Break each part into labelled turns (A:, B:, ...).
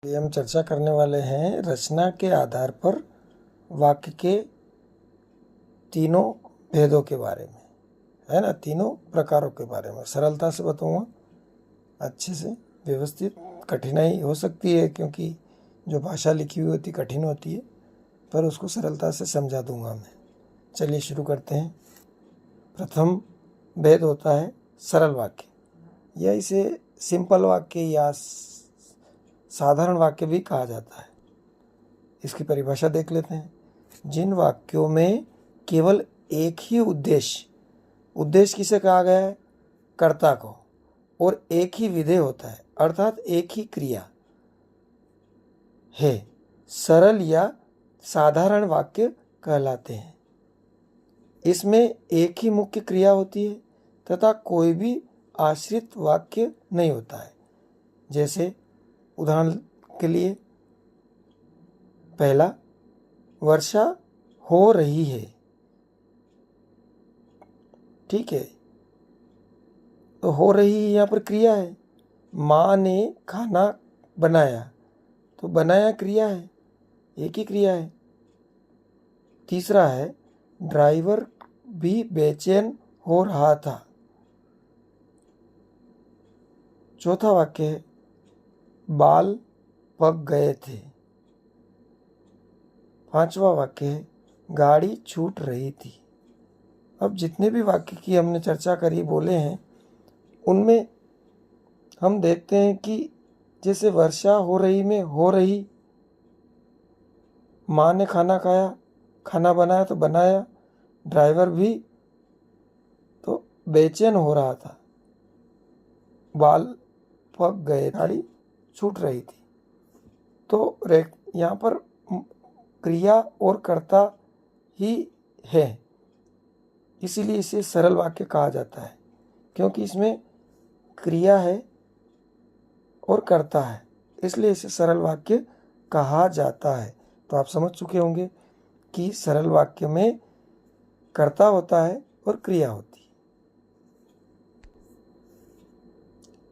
A: ये हम चर्चा करने वाले हैं रचना के आधार पर वाक्य के तीनों भेदों के बारे में, है ना। तीनों प्रकारों के बारे में सरलता से बताऊंगा, अच्छे से व्यवस्थित। कठिनाई हो सकती है क्योंकि जो भाषा लिखी हुई होती कठिन होती है, पर उसको सरलता से समझा दूंगा मैं। चलिए शुरू करते हैं। प्रथम भेद होता है सरल वाक्य, या इसे सिंपल वाक्य या साधारण वाक्य भी कहा जाता है। इसकी परिभाषा देख लेते हैं। जिन वाक्यों में केवल एक ही उद्देश्य किसे कहा गया है? कर्ता को, और एक ही विधेय होता है, अर्थात एक ही क्रिया है, सरल या साधारण वाक्य कहलाते हैं। इसमें एक ही मुख्य क्रिया होती है तथा कोई भी आश्रित वाक्य नहीं होता है। जैसे उदाहरण के लिए, पहला, वर्षा हो रही है, ठीक है, तो हो रही है यहाँ पर क्रिया है। माँ ने खाना बनाया, तो बनाया क्रिया है, एक ही क्रिया है। तीसरा है, ड्राइवर भी बेचैन हो रहा था। चौथा वाक्य है, बाल पक गए थे। पांचवा वाक्य है, गाड़ी छूट रही थी। अब जितने भी वाक्य की हमने चर्चा करी, बोले हैं, उनमें हम देखते हैं कि जैसे वर्षा हो रही में हो रही, माँ ने खाना खाया, खाना बनाया तो बनाया, ड्राइवर भी तो बेचैन हो रहा था, बाल पक गए, गाड़ी छूट रही थी। तो यहाँ पर क्रिया और कर्ता ही है, इसीलिए इसे सरल वाक्य कहा जाता है, क्योंकि इसमें क्रिया है और कर्ता है, इसलिए इसे सरल वाक्य कहा जाता है। तो आप समझ चुके होंगे कि सरल वाक्य में कर्ता होता है और क्रिया होती है।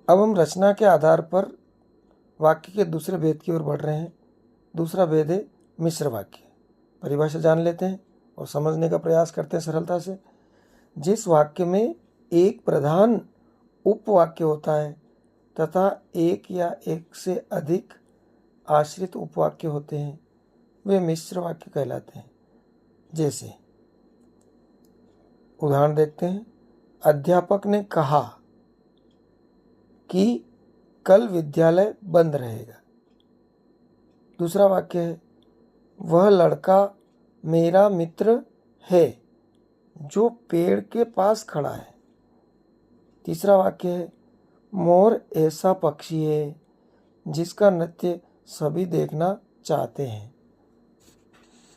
A: अब हम रचना के आधार पर वाक्य के दूसरे भेद की ओर बढ़ रहे हैं। दूसरा भेद है मिश्र वाक्य। परिभाषा जान लेते हैं और समझने का प्रयास करते हैं सरलता से। जिस वाक्य में एक प्रधान उपवाक्य होता है तथा एक या एक से अधिक आश्रित उपवाक्य होते हैं, वे मिश्र वाक्य कहलाते हैं। जैसे उदाहरण देखते हैं। अध्यापक ने कहा कि कल विद्यालय बंद रहेगा। दूसरा वाक्य है, वह लड़का मेरा मित्र है जो पेड़ के पास खड़ा है। तीसरा वाक्य है, मोर ऐसा पक्षी है जिसका नृत्य सभी देखना चाहते हैं।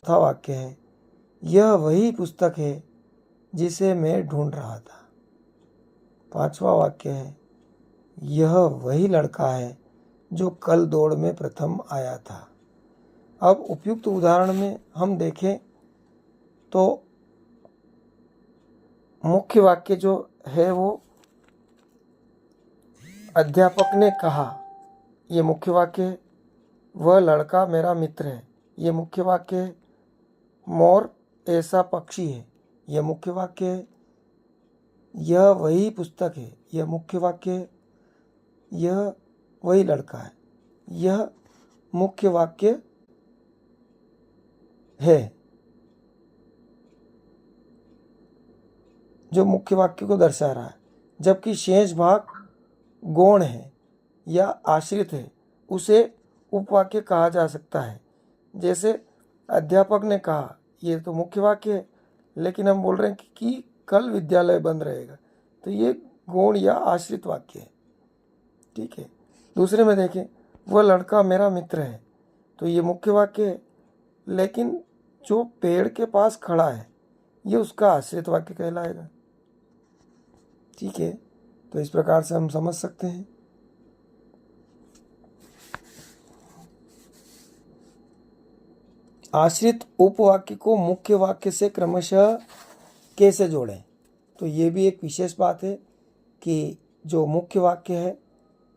A: चौथा वाक्य है, यह वही पुस्तक है जिसे मैं ढूंढ रहा था। पांचवा वाक्य है, यह वही लड़का है जो कल दौड़ में प्रथम आया था। अब उपयुक्त उदाहरण में हम देखें तो मुख्य वाक्य जो है वो अध्यापक ने कहा, ये मुख्य वाक्य है। वह लड़का मेरा मित्र है, ये मुख्य वाक्य है। मोर ऐसा पक्षी है, यह मुख्य वाक्य है। यह वही पुस्तक है, यह मुख्य वाक्य है। यह वही लड़का है, यह मुख्य वाक्य है, जो मुख्य वाक्य को दर्शा रहा है। जबकि शेष भाग गौण है या आश्रित है, उसे उपवाक्य कहा जा सकता है। जैसे अध्यापक ने कहा, ये तो मुख्य वाक्य है, लेकिन हम बोल रहे हैं कि कल विद्यालय बंद रहेगा, तो ये गौण या आश्रित वाक्य है, ठीक है। दूसरे में देखें, वह लड़का मेरा मित्र है, तो ये मुख्य वाक्य है, लेकिन जो पेड़ के पास खड़ा है ये उसका आश्रित वाक्य कहलाएगा, ठीक है। तो इस प्रकार से हम समझ सकते हैं। आश्रित उपवाक्य को मुख्य वाक्य से क्रमशः कैसे जोड़ें, तो ये भी एक विशेष बात है कि जो मुख्य वाक्य है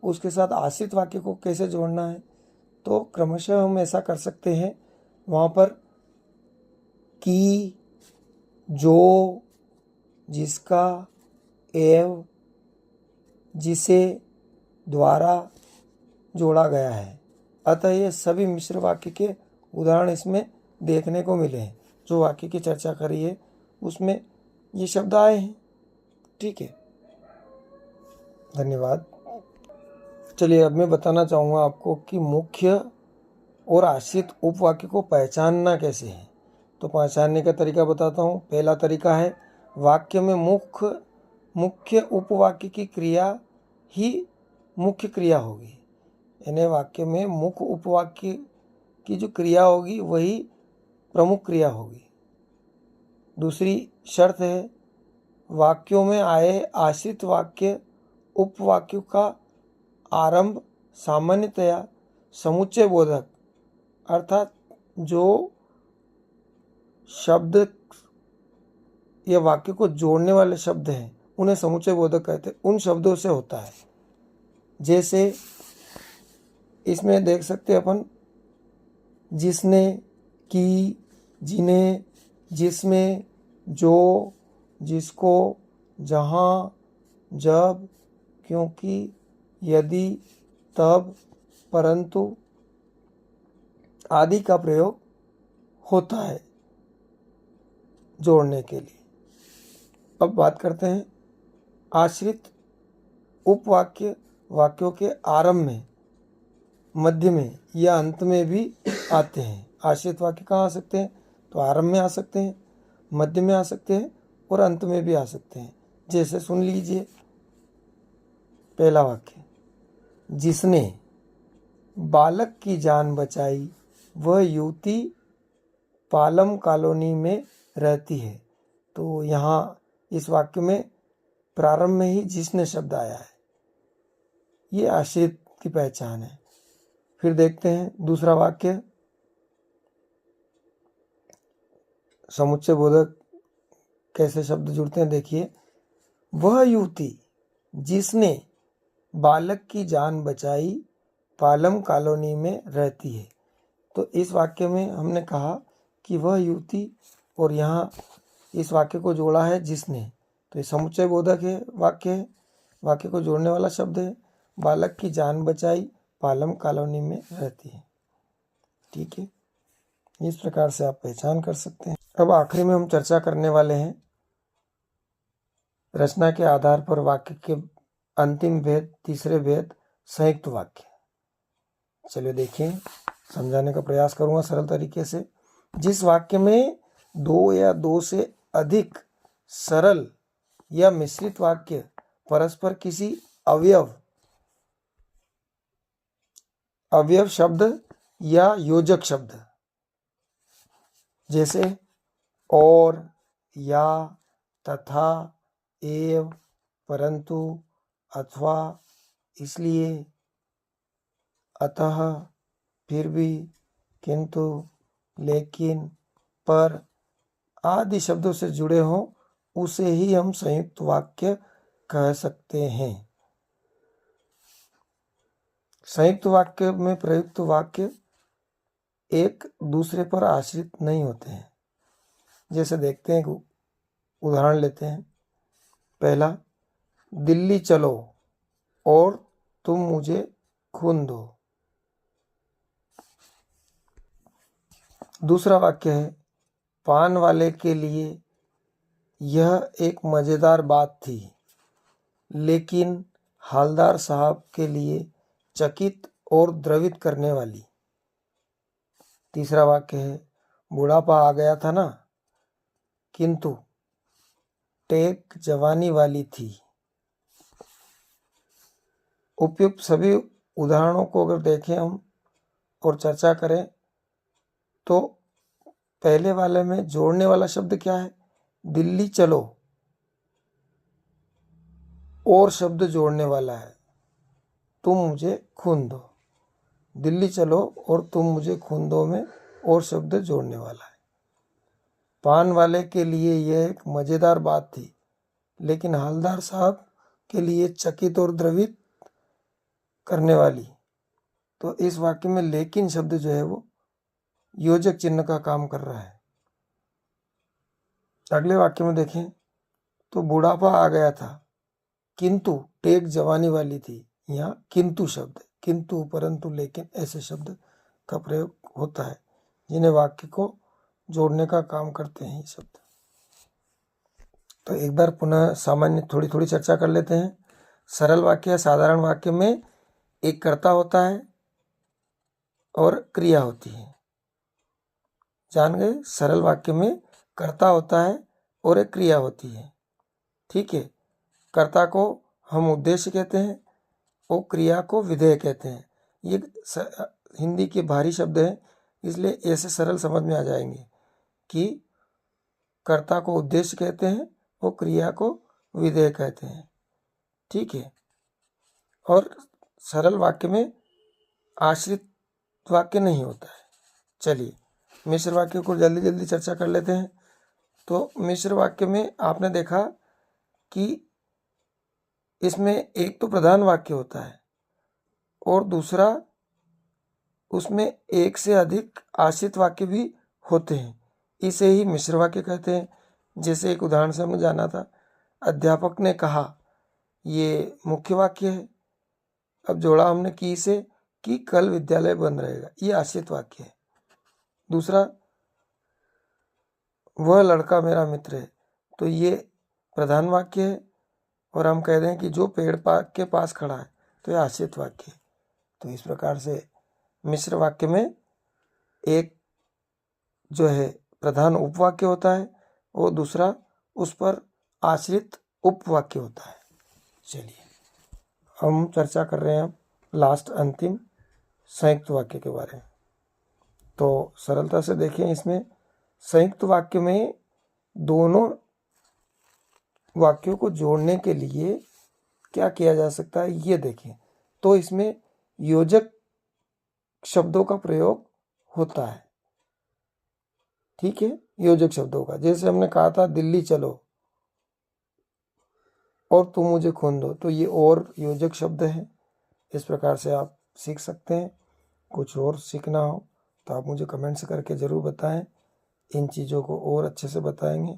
A: उसके साथ आश्रित वाक्य को कैसे जोड़ना है। तो क्रमशः हम ऐसा कर सकते हैं। वहाँ पर कि, जो, जिसका, एवं, जिसे द्वारा जोड़ा गया है। अतः ये सभी मिश्र वाक्य के उदाहरण इसमें देखने को मिले हैं। जो वाक्य की चर्चा करी है उसमें ये शब्द आए हैं। ठीक है, धन्यवाद। चलिए अब मैं बताना चाहूँगा आपको कि मुख्य और आश्रित उपवाक्य को पहचानना कैसे है। तो पहचानने का तरीका बताता हूँ। पहला तरीका है, वाक्य में मुख्य उपवाक्य की क्रिया ही मुख्य क्रिया होगी। यानी वाक्य में मुख्य उपवाक्य की जो क्रिया होगी वही प्रमुख क्रिया होगी। दूसरी शर्त है, वाक्यों में आए आश्रित वाक्य उपवाक्यों का आरंभ सामान्यतया समुच्चय बोधक, अर्थात जो शब्द या वाक्य को जोड़ने वाले शब्द हैं उन्हें समुच्चय बोधक कहते हैं, उन शब्दों से होता है। जैसे इसमें देख सकते हैं अपन, जिसने, की, जिन्हें, जिसमें, जो, जिसको, जहाँ, जब, क्योंकि, यदि, तब, परंतु आदि का प्रयोग होता है जोड़ने के लिए। अब बात करते हैं आश्रित उपवाक्य। वाक्यों के आरंभ में, मध्य में या अंत में भी आते हैं। आश्रित वाक्य कहाँ आ सकते हैं? तो आरंभ में आ सकते हैं, मध्य में आ सकते हैं और अंत में भी आ सकते हैं। जैसे सुन लीजिए पहला वाक्य, जिसने बालक की जान बचाई वह युवती पालम कॉलोनी में रहती है। तो यहाँ इस वाक्य में प्रारंभ में ही जिसने शब्द आया है, ये आश्रित की पहचान है। फिर देखते हैं दूसरा वाक्य, समुच्चय बोधक कैसे शब्द जुड़ते हैं। देखिए, वह युवती जिसने बालक की जान बचाई पालम कॉलोनी में रहती है। तो इस वाक्य में हमने कहा कि वह युवती, और यहाँ इस वाक्य को जोड़ा है जिसने, तो ये समुच्चय बोधक है वाक्य है, वाक्य को जोड़ने वाला शब्द है। बालक की जान बचाई पालम कॉलोनी में रहती है। ठीक है, इस प्रकार से आप पहचान कर सकते हैं। अब आखिरी में हम चर्चा करने वाले हैं रचना के आधार पर वाक्य के अंतिम भेद, तीसरे भेद, संयुक्त वाक्य। चलिए देखिए, समझाने का प्रयास करूंगा सरल तरीके से। जिस वाक्य में दो या दो से अधिक सरल या मिश्रित वाक्य परस्पर किसी अवयव शब्द या योजक शब्द, जैसे और, या, तथा, एवं, परंतु, अथवा, इसलिए, अतः, फिर भी, किंतु, लेकिन, पर आदि शब्दों से जुड़े हों उसे ही हम संयुक्त वाक्य कह सकते हैं। संयुक्त वाक्य में प्रयुक्त वाक्य एक दूसरे पर आश्रित नहीं होते हैं। जैसे देखते हैं, उदाहरण लेते हैं। पहला, दिल्ली चलो और तुम मुझे खून दो। दूसरा वाक्य है, पान वाले के लिए यह एक मज़ेदार बात थी, लेकिन हालदार साहब के लिए चकित और द्रवित करने वाली। तीसरा वाक्य है, बुढ़ापा आ गया था ना, किंतु टेक जवानी वाली थी। उपयुक्त सभी उदाहरणों को अगर देखें हम और चर्चा करें तो पहले वाले में जोड़ने वाला शब्द क्या है? दिल्ली चलो, और शब्द जोड़ने वाला है, तुम मुझे खून दो। दिल्ली चलो और तुम मुझे खून दो में और शब्द जोड़ने वाला है। पान वाले के लिए यह एक मज़ेदार बात थी, लेकिन हालदार साहब के लिए चकित और द्रवित करने वाली। तो इस वाक्य में लेकिन शब्द जो है वो योजक चिन्ह का काम कर रहा है। अगले वाक्य में देखें तो बुढ़ापा आ गया था किंतु टेक जवानी वाली थी। यहाँ किंतु शब्द, किंतु, परंतु, लेकिन ऐसे शब्द का प्रयोग होता है जिन्हें वाक्य को जोड़ने का काम करते हैं ये शब्द। तो एक बार पुनः सामान्य थोड़ी थोड़ी चर्चा कर लेते हैं। सरल वाक्य या साधारण वाक्य में एक कर्ता होता है और क्रिया होती है। जान गए? सरल वाक्य में कर्ता होता है और एक क्रिया होती है। ठीक है। कर्ता को हम उद्देश्य कहते हैं और क्रिया को विधेय कहते हैं। ये हिंदी के भारी शब्द हैं, इसलिए ऐसे सरल समझ में आ जाएंगे कि कर्ता को उद्देश्य कहते हैं और क्रिया को विधेय कहते हैं। ठीक है। और सरल वाक्य में आश्रित वाक्य नहीं होता है। चलिए मिश्र वाक्य को जल्दी जल्दी चर्चा कर लेते हैं। तो मिश्र वाक्य में आपने देखा कि इसमें एक तो प्रधान वाक्य होता है और दूसरा उसमें एक से अधिक आश्रित वाक्य भी होते हैं। इसे ही मिश्र वाक्य कहते हैं। जैसे एक उदाहरण से हमने जाना था, अध्यापक ने कहा, ये मुख्य वाक्य है। अब जोड़ा हमने की से कि कल विद्यालय बंद रहेगा, ये आश्रित वाक्य है। दूसरा, वह लड़का मेरा मित्र है, तो ये प्रधान वाक्य है। और हम कह दें कि जो पेड़ के पास खड़ा है, तो ये आश्रित वाक्य है। तो इस प्रकार से मिश्र वाक्य में एक जो है प्रधान उपवाक्य होता है और दूसरा उस पर आश्रित उपवाक्य होता है। चलिए हम चर्चा कर रहे हैं लास्ट अंतिम संयुक्त वाक्य के बारे में। तो सरलता से देखें, इसमें संयुक्त वाक्य में दोनों वाक्यों को जोड़ने के लिए क्या किया जा सकता है ये देखें। तो इसमें योजक शब्दों का प्रयोग होता है। ठीक है, योजक शब्दों का। जैसे हमने कहा था दिल्ली चलो और तुम मुझे खून दो, तो ये और योजक शब्द है। इस प्रकार से आप सीख सकते हैं। कुछ और सीखना हो तो आप मुझे कमेंट्स करके ज़रूर बताएं। इन चीज़ों को और अच्छे से बताएंगे।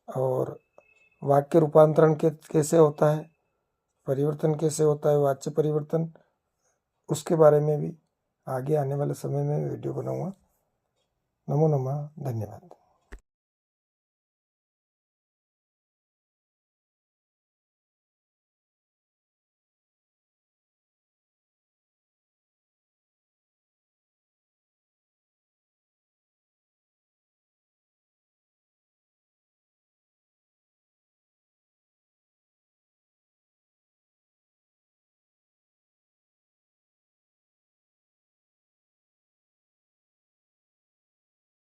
A: और वाक्य रूपांतरण कैसे होता है, परिवर्तन कैसे होता है, वाच्य परिवर्तन, उसके बारे में भी आगे आने वाले समय में वीडियो बनाऊंगा। नमो नमः, धन्यवाद।